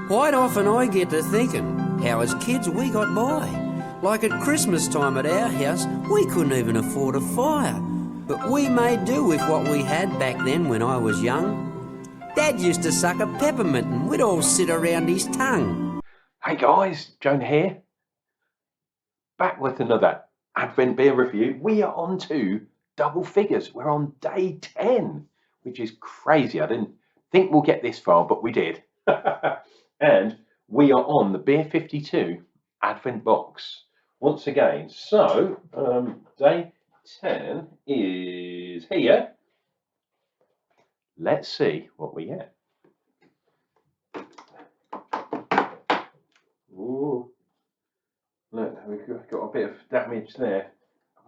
Quite often I get to thinking how as kids we got by. Like at Christmas time at our house, we couldn't even afford a fire. But we made do with what we had back then when I was young. Dad used to suck a peppermint and we'd all sit around his tongue. Hey guys, Jonah here. Back with another Advent beer review. We are on to double figures. We're on day 10, which is crazy. I didn't think we'll get this far, but we did. And we are on the Beer52 Advent box once again. So, day 10 is here. Let's see what we get. Ooh. Look, we've got a bit of damage there.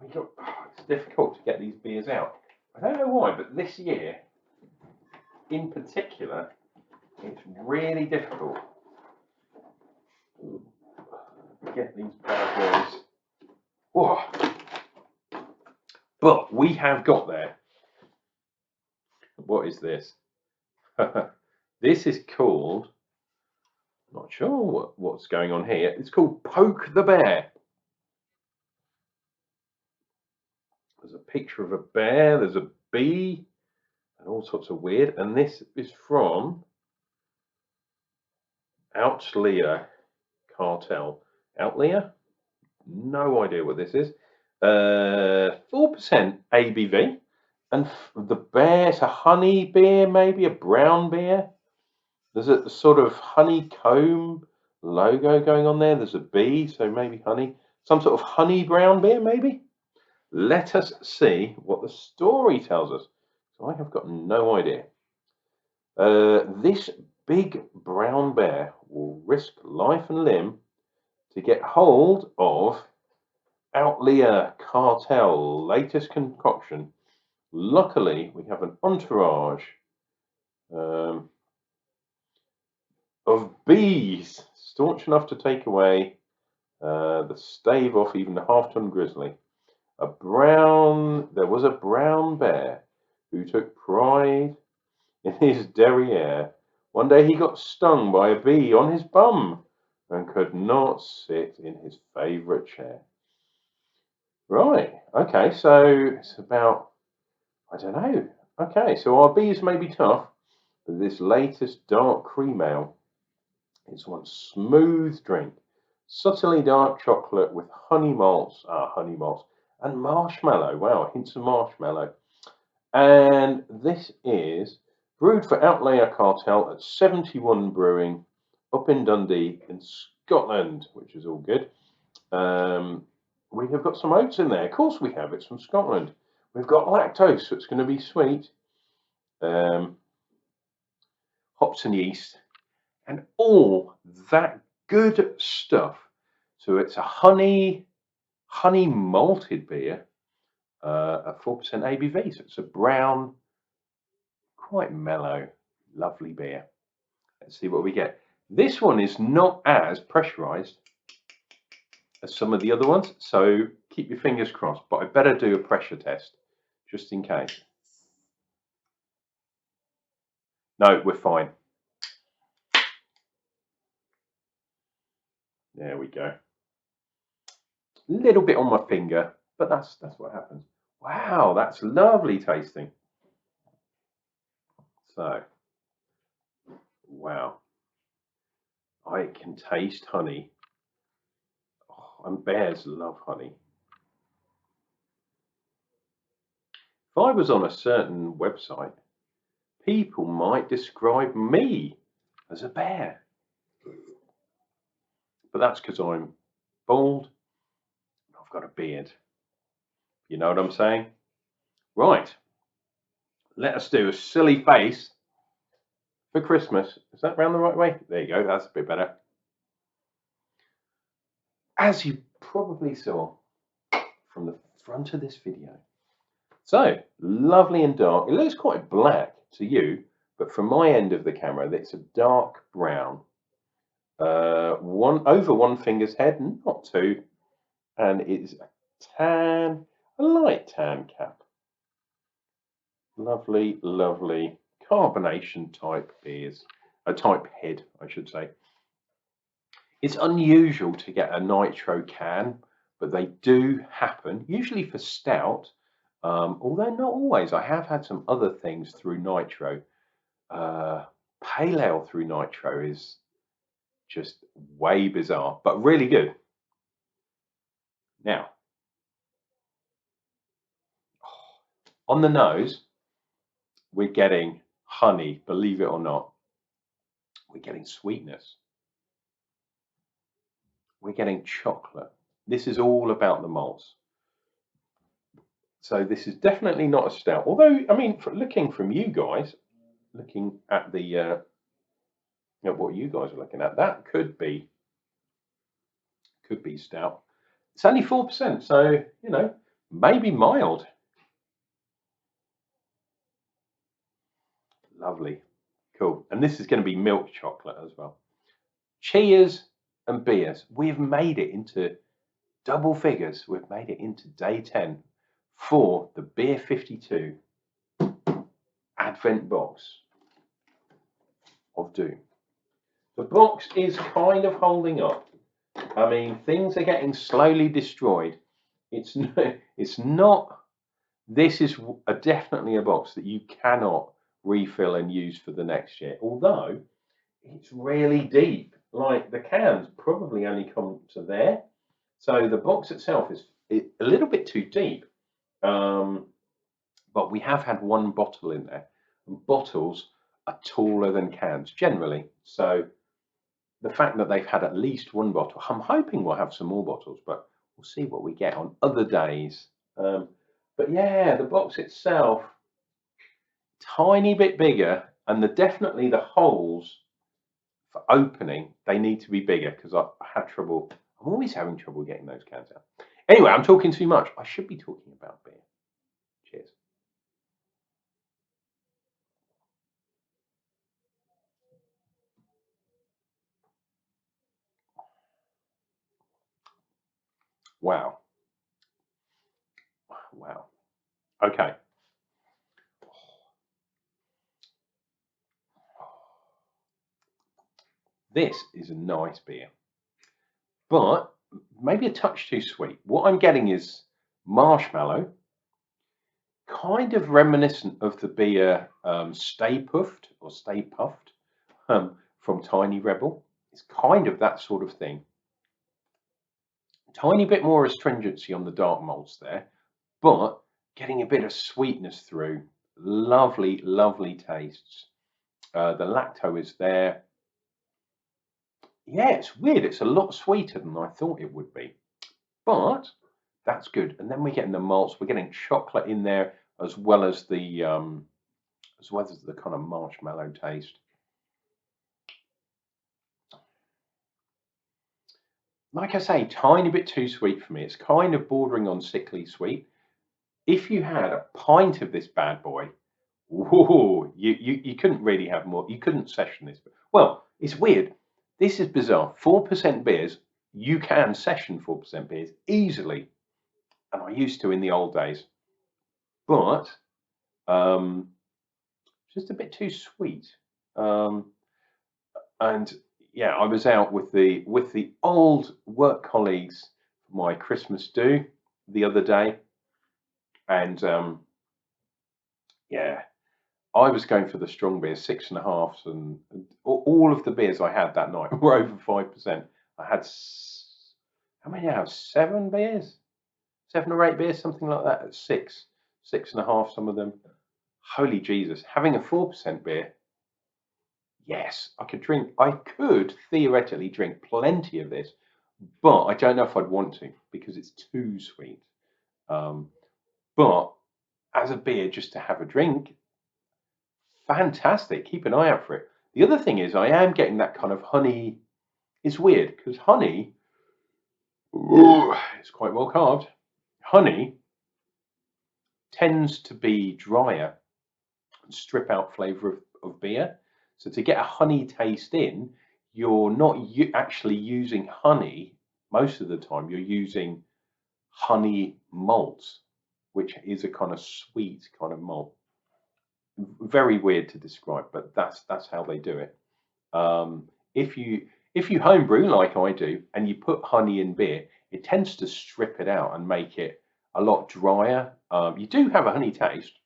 It's difficult to get these beers out. I don't know why, but this year, in particular, it's really difficult to get these bad boys. Whoa. But we have got there. What is this? This is called, not sure what's going on here. It's called Poke the Bear. There's a picture of a bear, there's a bee, and all sorts of weird. And this is from Outliers Cartel. Outlier? No idea what this is. 4% ABV. And the bear's a honey beer, maybe a brown beer. There's a sort of honeycomb logo going on there. There's a bee, so maybe honey. Some sort of honey brown beer, maybe? Let us see what the story tells us. So I have got no idea. This big brown bear will risk life and limb to get hold of Outliers Cartel latest concoction. Luckily, we have an entourage of bees staunch enough to take away the stave off even a half-ton grizzly. There was a brown bear who took pride in his derriere. One day he got stung by a bee on his bum and could not sit in his favourite chair. Right, okay, so it's about, I don't know. Okay, so our bees may be tough, but this latest dark cream ale is one smooth drink. Subtly dark chocolate with honey malts, and marshmallow. Wow, hints of marshmallow. And this is brewed for Outliers Cartel at 71 Brewing up in Dundee in Scotland, which is all good. We have got some oats in there. Of course we have. It's from Scotland. We've got lactose, so it's going to be sweet. Hops and yeast. And all that good stuff. So it's a honey malted beer at 4% ABV. So it's a brown, quite mellow, lovely beer. Let's see what we get. This one is not as pressurized as some of the other ones, so keep your fingers crossed. But I better do a pressure test just in case. No, we're fine. There we go. Little bit on my finger, but that's what happens. Wow, that's lovely tasting. So, wow, I can taste honey. Oh, and bears love honey. If I was on a certain website, people might describe me as a bear. But that's because I'm bald. I've got a beard. You know what I'm saying? Right. Let us do a silly face for Christmas. Is that round the right way? There you go. That's a bit better. As you probably saw from the front of this video. So, lovely and dark. It looks quite black to you, but from my end of the camera, it's a dark brown. Over one finger's head, not two, and it's a light tan cap. Lovely, lovely carbonation type beers, a type head, I should say. It's unusual to get a nitro can, but they do happen, usually for stout, although not always. I have had some other things through nitro. Pale ale through nitro is just way bizarre, but really good. Now, on the nose, we're getting honey, believe it or not. We're getting sweetness. We're getting chocolate. This is all about the malts. So this is definitely not a stout. Although, I mean, looking from you guys, looking at the at what you guys are looking at, that could be stout. It's only 4%, so you know, maybe mild. Lovely, cool. And this is going to be milk chocolate as well. Cheers and beers. We've made it into double figures. We've made it into day 10 for the Beer52 Advent box of doom. The box is kind of holding up. I mean, things are getting slowly destroyed. It's not. This is definitely a box that you cannot refill and use for the next year. Although it's really deep. Like the cans probably only come to there, so the box itself is a little bit too deep. But we have had one bottle in there, and bottles are taller than cans generally. So the fact that they've had at least one bottle, I'm hoping we'll have some more bottles, but we'll see what we get on other days. But yeah, the box itself, tiny bit bigger, and definitely the holes for opening, they need to be bigger because I had trouble. I'm always having trouble getting those cans out. Anyway, I'm talking too much. I should be talking about beer. Cheers. Wow. Wow. Okay. This is a nice beer, but maybe a touch too sweet. What I'm getting is marshmallow, kind of reminiscent of the beer Stay Puffed or Stay Puffed from Tiny Rebel. It's kind of that sort of thing. Tiny bit more astringency on the dark malts there, but getting a bit of sweetness through. Lovely, lovely tastes. The lacto is there. Yeah, it's weird. It's a lot sweeter than I thought it would be, but that's good. And then we're getting the malts. We're getting chocolate in there as well as the kind of marshmallow taste. Like I say, tiny bit too sweet for me. It's kind of bordering on sickly sweet. If you had a pint of this bad boy, whoa, you couldn't really have more. You couldn't session this. Well, it's weird. This is bizarre. 4% beers, you can session 4% beers easily. And I used to in the old days. But just a bit too sweet. And yeah, I was out with the old work colleagues for my Christmas do the other day, and yeah, I was going for the strong beers, 6.5s, and all of the beers I had that night were over 5%. I had how many? I have 7 beers, 7 or 8 beers, something like that. At 6.5, some of them. Holy Jesus! Having a 4% beer. Yes, I could theoretically drink plenty of this, but I don't know if I'd want to because it's too sweet. But as a beer, just to have a drink, fantastic. Keep an eye out for it. The other thing is I am getting that kind of honey. It's weird because honey, it's quite well carved. Honey tends to be drier and strip out flavour of beer. So to get a honey taste in, you're not actually using honey most of the time. You're using honey malts, which is a kind of sweet kind of malt. Very weird to describe, but that's how they do it. If you homebrew like I do and you put honey in beer, it tends to strip it out and make it a lot drier. You do have a honey taste.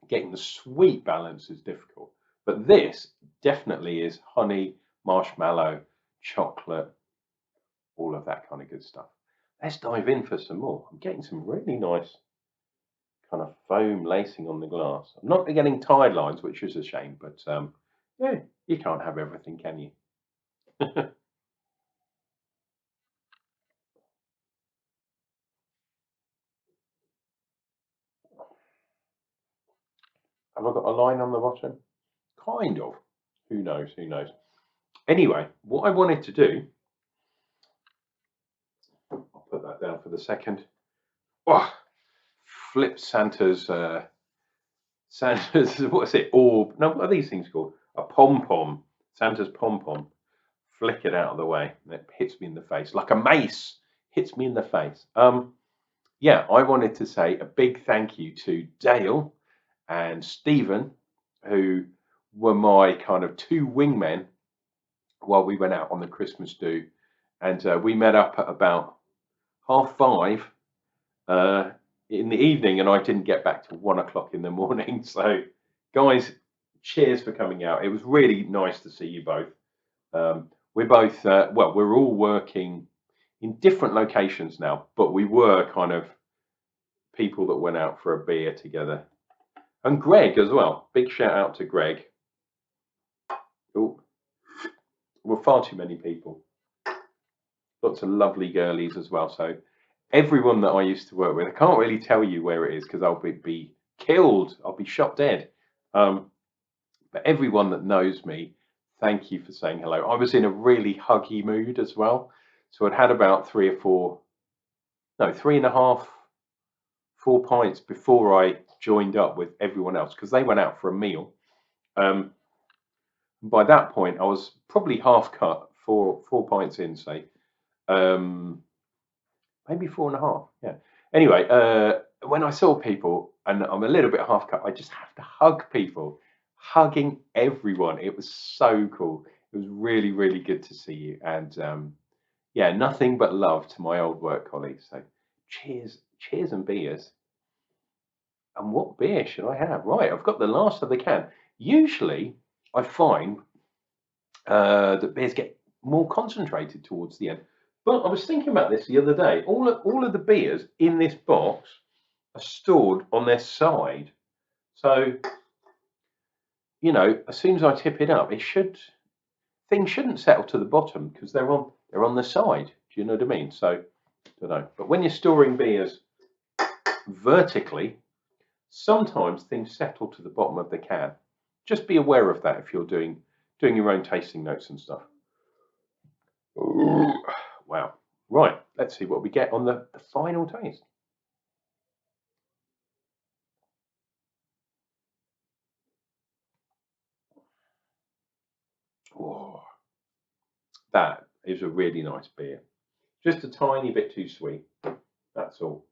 Getting the sweet balance is difficult, but this definitely is honey, marshmallow, chocolate, all of that kind of good stuff. Let's dive in for some more. I'm getting some really nice kind of foam lacing on the glass. I'm not getting tide lines, which is a shame, but yeah, you can't have everything, can you? Have I got a line on the bottom? Kind of. Who knows? Who knows? Anyway, what I wanted to do, I'll put that down for the second. Oh, flip Santa's, what's it? Orb. No, what are these things called? A pom pom. Santa's pom pom. Flick it out of the way. And it hits me in the face like a mace. Hits me in the face. Yeah, I wanted to say a big thank you to Dale and Stephen, who were my kind of two wingmen while we went out on the Christmas do. And we met up at about 5:30 in the evening, and I didn't get back till 1 o'clock in the morning. So, guys, cheers for coming out. It was really nice to see you both. We're both, well, we're all working in different locations now, but we were kind of people that went out for a beer together. And Greg as well. Big shout out to Greg. Oh, we're far too many people. Lots of lovely girlies as well. So everyone that I used to work with, I can't really tell you where it is because I'll be killed. I'll be shot dead. But everyone that knows me, thank you for saying hello. I was in a really huggy mood as well. So I'd had about 3.5, 4 pints before I joined up with everyone else because they went out for a meal. By that point, I was probably half cut, 4 pints in, say. Maybe 4.5. Yeah. Anyway, when I saw people and I'm a little bit half cut, I just have to hug people, hugging everyone. It was so cool. It was really, really good to see you. And yeah, nothing but love to my old work colleagues. So cheers and beers. And what beer should I have? Right, I've got the last of the can. Usually, I find that beers get more concentrated towards the end. But I was thinking about this the other day. All of the beers in this box are stored on their side. So, you know, as soon as I tip it up, things shouldn't settle to the bottom because they're on the side. Do you know what I mean? So, I don't know. But when you're storing beers vertically, sometimes things settle to the bottom of the can. Just be aware of that if you're doing your own tasting notes and stuff. Ooh, wow. Right, let's see what we get on the final taste. Oh, that is a really nice beer. Just a tiny bit too sweet. That's all.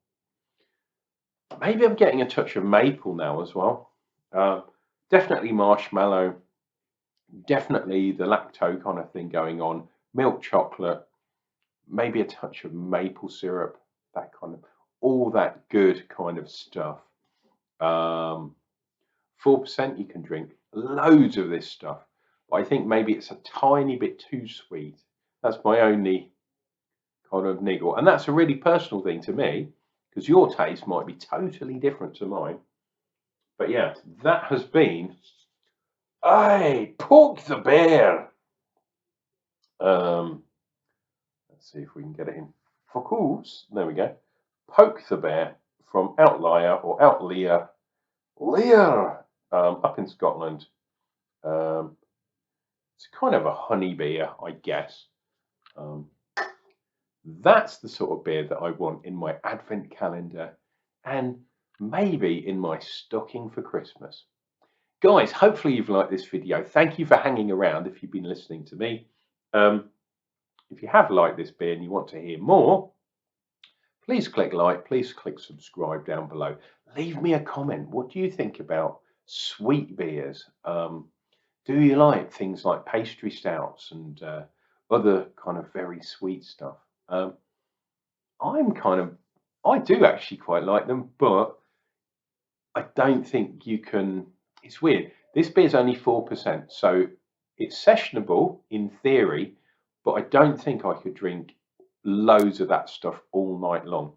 Maybe I'm getting a touch of maple now as well. Definitely marshmallow. Definitely the lacto kind of thing going on. Milk chocolate. Maybe a touch of maple syrup. That kind of, all that good kind of stuff. 4% you can drink loads of this stuff. But I think maybe it's a tiny bit too sweet. That's my only kind of niggle. And that's a really personal thing to me because your taste might be totally different to mine. But yeah, that has been, I Poke the Bear. Let's see if we can get it in focus. There we go. Poke the Bear from Outlier up in Scotland. It's kind of a honey beer, I guess. That's the sort of beer that I want in my advent calendar and maybe in my stocking for Christmas. Guys, hopefully you've liked this video. Thank you for hanging around if you've been listening to me. If you have liked this beer and you want to hear more, Please click like, please click subscribe down below. Leave me a comment. What do you think about sweet beers? Do you like things like pastry stouts and other kind of very sweet stuff? I do actually quite like them, but I don't think you can. It's weird. This beer's only 4%, so it's sessionable in theory, but I don't think I could drink loads of that stuff all night long.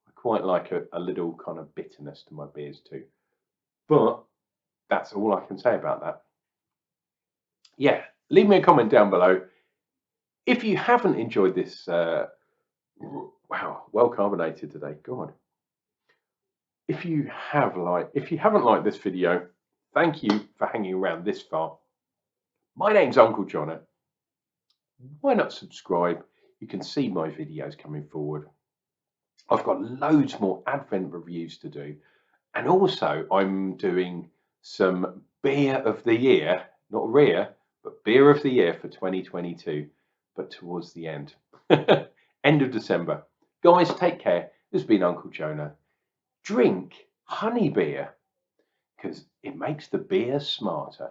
I quite like a little kind of bitterness to my beers too. But that's all I can say about that. Yeah, leave me a comment down below. If you haven't enjoyed this, wow, well carbonated today, God. If you haven't liked this video, thank you for hanging around this far. My name's Unclejona. Why not subscribe? You can see my videos coming forward. I've got loads more Advent reviews to do. And also I'm doing some beer of the year, not rear, but beer of the year for 2022, but towards the end. End of December. Guys, take care. This has been Unclejona. Drink honey beer because it makes the beer smarter.